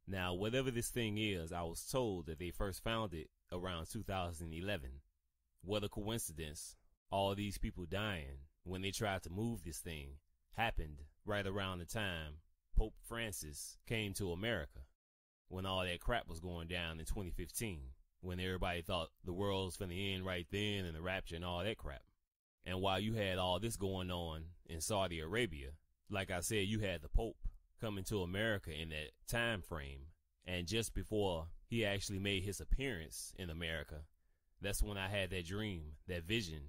Now, whatever this thing is, I was told that they first found it around 2011. What a coincidence. All these people dying when they tried to move this thing happened right around the time Pope Francis came to America, when all that crap was going down in 2015, when everybody thought the world was finna end right then and the rapture and all that crap. And while you had all this going on in Saudi Arabia, like I said, you had the Pope coming to America in that time frame. And just before he actually made his appearance in America, that's when I had that dream, that vision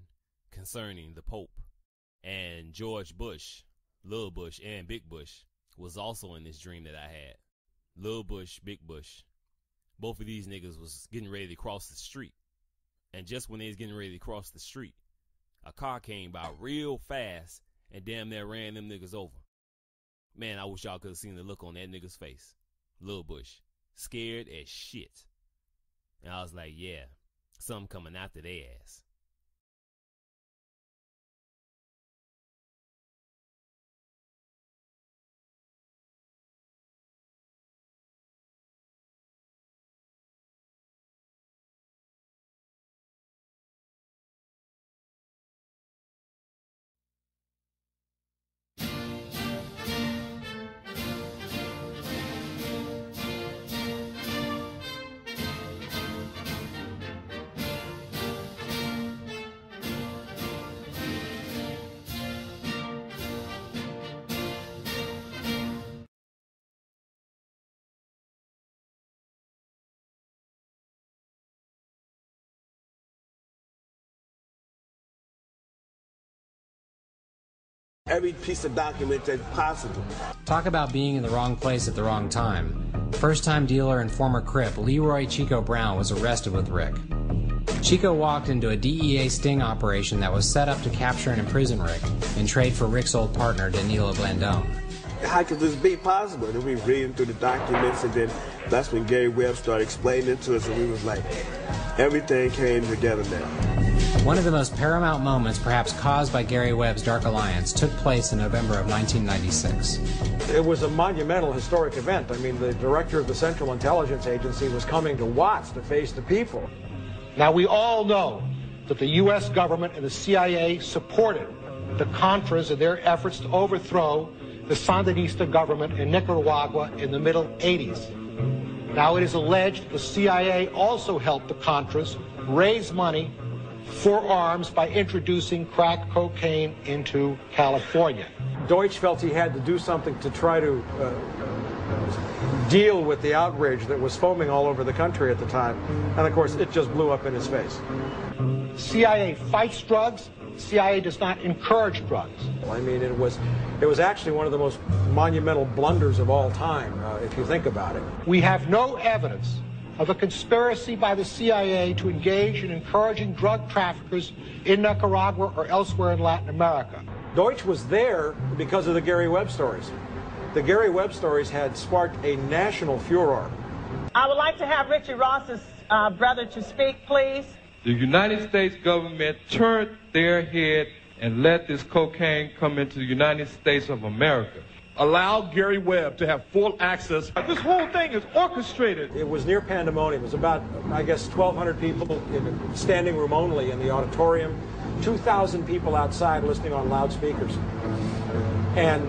concerning the Pope. And George Bush, Little Bush and Big Bush, was also in this dream that I had. Little Bush, Big Bush. Both of these niggas was getting ready to cross the street. And just when they was getting ready to cross the street, a car came by real fast and damn near ran them niggas over. Man, I wish y'all could have seen the look on that nigga's face. Little Bush. Scared as shit. And I was like, yeah, something coming after their ass. Every piece of document that's possible. Talk about being in the wrong place at the wrong time. First-time dealer and former Crip Leroy Chico Brown was arrested with Rick. Chico walked into a DEA sting operation that was set up to capture and imprison Rick in trade for Rick's old partner, Danilo Blandone. How could this be possible? And we reading through the documents, and then that's when Gary Webb started explaining it to us, and we was like, everything came together now. One of the most paramount moments, perhaps caused by Gary Webb's Dark Alliance, took place in November of 1996. It was a monumental historic event. I mean, the director of the Central Intelligence Agency was coming to Watts to face the people. Now, we all know that the U.S. government and the CIA supported the Contras in their efforts to overthrow the Sandinista government in Nicaragua in the middle 80s. Now, it is alleged the CIA also helped the Contras raise money for arms by introducing crack cocaine into California. Deutsch felt he had to do something to try to deal with the outrage that was foaming all over the country at the time. And of course, it just blew up in his face. CIA fights drugs. CIA does not encourage drugs. I mean, it was actually one of the most monumental blunders of all time, if you think about it. We have no evidence of a conspiracy by the CIA to engage in encouraging drug traffickers in Nicaragua or elsewhere in Latin America. Deutsch was there because of the Gary Webb stories. The Gary Webb stories had sparked a national furor. I would like to have Richie Ross's brother to speak, please. The United States government turned their head and let this cocaine come into the United States of America. Allow Gary Webb to have full access. This whole thing is orchestrated. It was near pandemonium. It was about, I guess, 1,200 people in a standing room only in the auditorium, 2,000 people outside listening on loudspeakers. And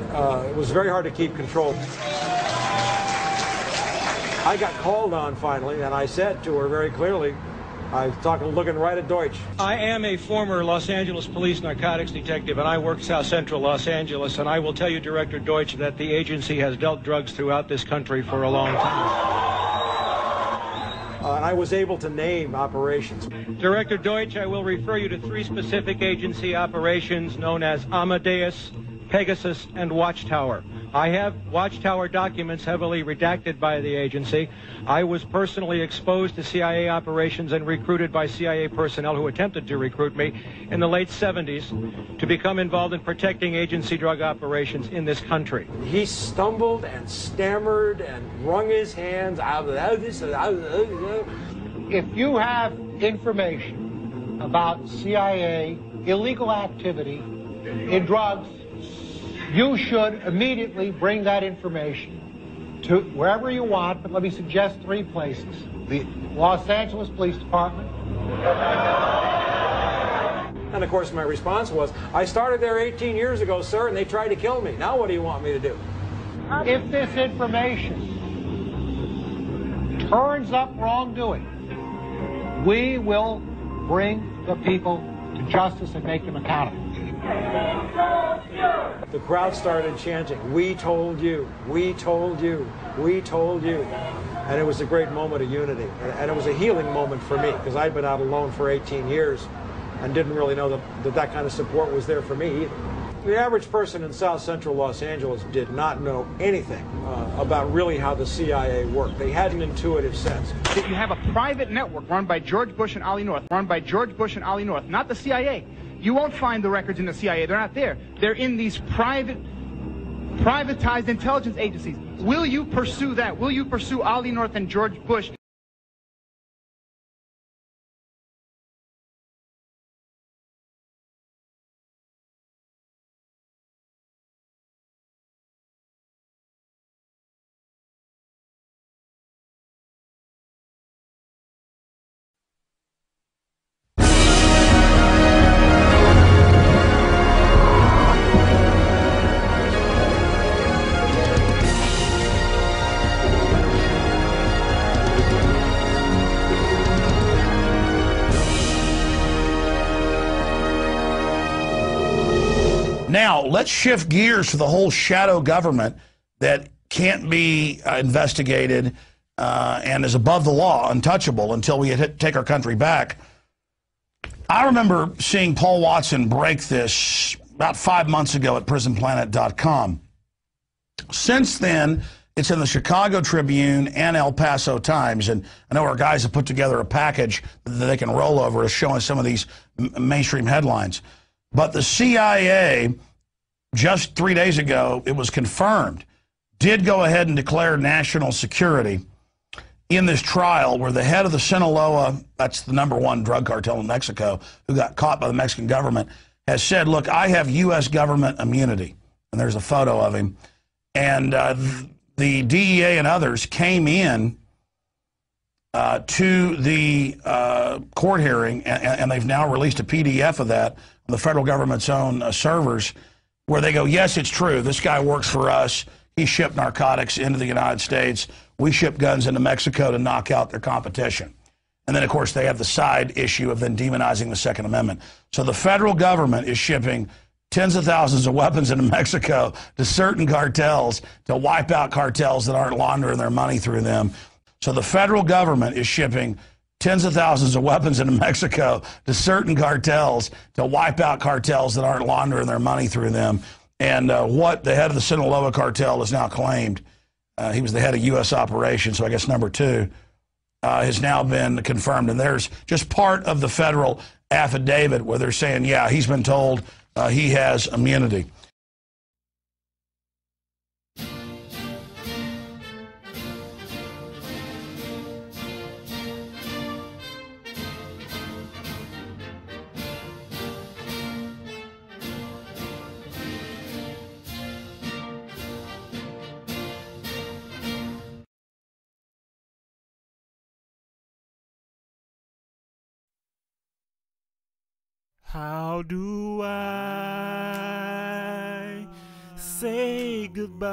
it was very hard to keep control. I got called on finally, and I said to her very clearly, I was looking right at Deutsch. I am a former Los Angeles police narcotics detective, and I work South Central Los Angeles, and I will tell you, Director Deutsch, that the agency has dealt drugs throughout this country for a long time. And I was able to name operations. Director Deutsch, I will refer you to 3 specific agency operations known as Amadeus, Pegasus, and Watchtower. I have Watchtower documents heavily redacted by the agency. I was personally exposed to CIA operations and recruited by CIA personnel who attempted to recruit me in the late 70s to become involved in protecting agency drug operations in this country. He stumbled and stammered and wrung his hands. If you have information about CIA illegal activity in drugs, you should immediately bring that information to wherever you want, but let me suggest 3 places. The Los Angeles Police Department. And of course my response was, I started there 18 years ago, sir, and they tried to kill me. Now what do you want me to do? If this information turns up wrongdoing, we will bring the people to justice and make them accountable. The crowd started chanting, we told you, we told you, we told you. And it was a great moment of unity. And it was a healing moment for me, because I'd been out alone for 18 years and didn't really know that kind of support was there for me either. The average person in South Central Los Angeles did not know anything about really how the CIA worked. They had an intuitive sense. You have a private network run by George Bush and Ollie North, not the CIA. You won't find the records in the CIA. They're not there. They're in these privatized intelligence agencies. Will you pursue that? Will you pursue Ollie North and George Bush? Now, let's shift gears to the whole shadow government that can't be investigated and is above the law, untouchable, until we take our country back. I remember seeing Paul Watson break this about 5 months ago at prisonplanet.com. Since then, it's in the Chicago Tribune and El Paso Times, and I know our guys have put together a package that they can roll over showing some of these mainstream headlines. But the CIA, just 3 days ago, it was confirmed, did go ahead and declare national security in this trial where the head of the Sinaloa, that's the #1 drug cartel in Mexico, who got caught by the Mexican government, has said, look, I have U.S. government immunity. And there's a photo of him. And the DEA and others came in to the court hearing, and they've now released a PDF of that on the federal government's own servers, where they go, yes, it's true. This guy works for us. He shipped narcotics into the United States. We ship guns into Mexico to knock out their competition. And then, of course, they have the side issue of then demonizing the Second Amendment. So the federal government is shipping tens of thousands of weapons into Mexico to certain cartels to wipe out cartels that aren't laundering their money through them. So the federal government is shipping tens of thousands of weapons into Mexico to certain cartels to wipe out cartels that aren't laundering their money through them. And what the head of the Sinaloa cartel has now claimed, he was the head of U.S. operations, so I guess #2, has now been confirmed. And there's just part of the federal affidavit where they're saying, yeah, he's been told he has immunity. How do I say goodbye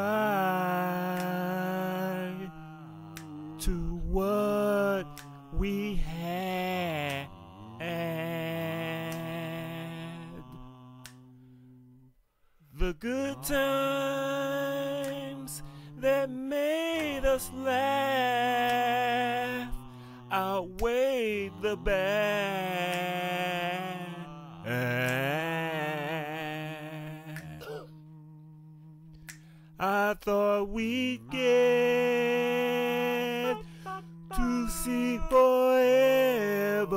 to what we had? The good times that made us laugh outweighed the bad. I thought we'd get to see forever,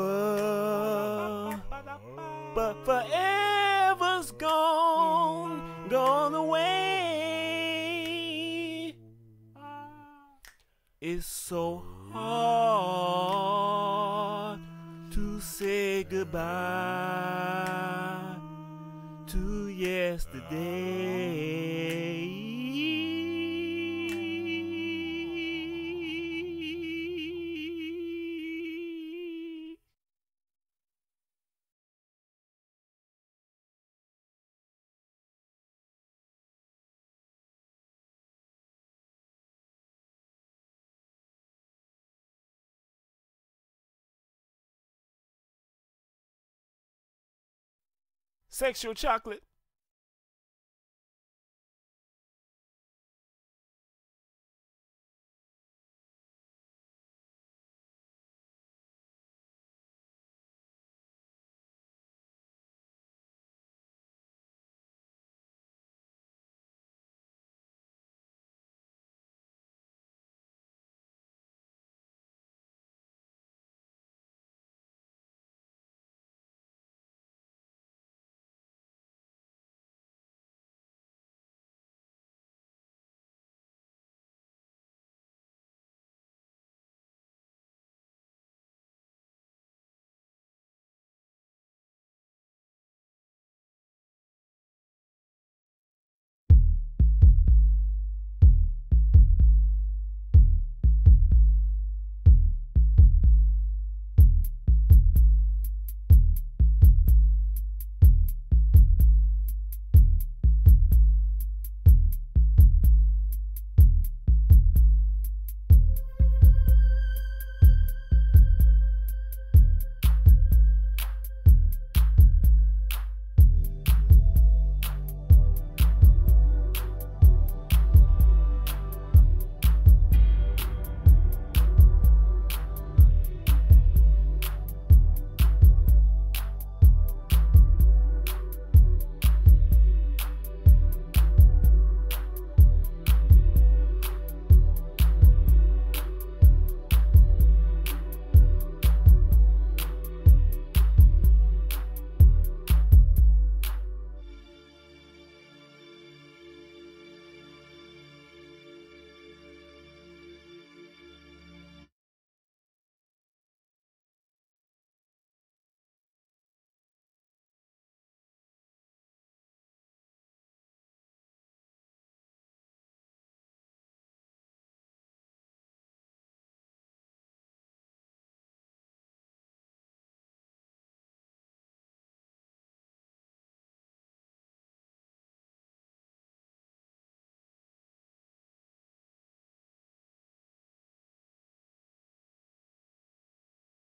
but forever's gone away. It's so hard to say goodbye to yesterday. Sexual chocolate.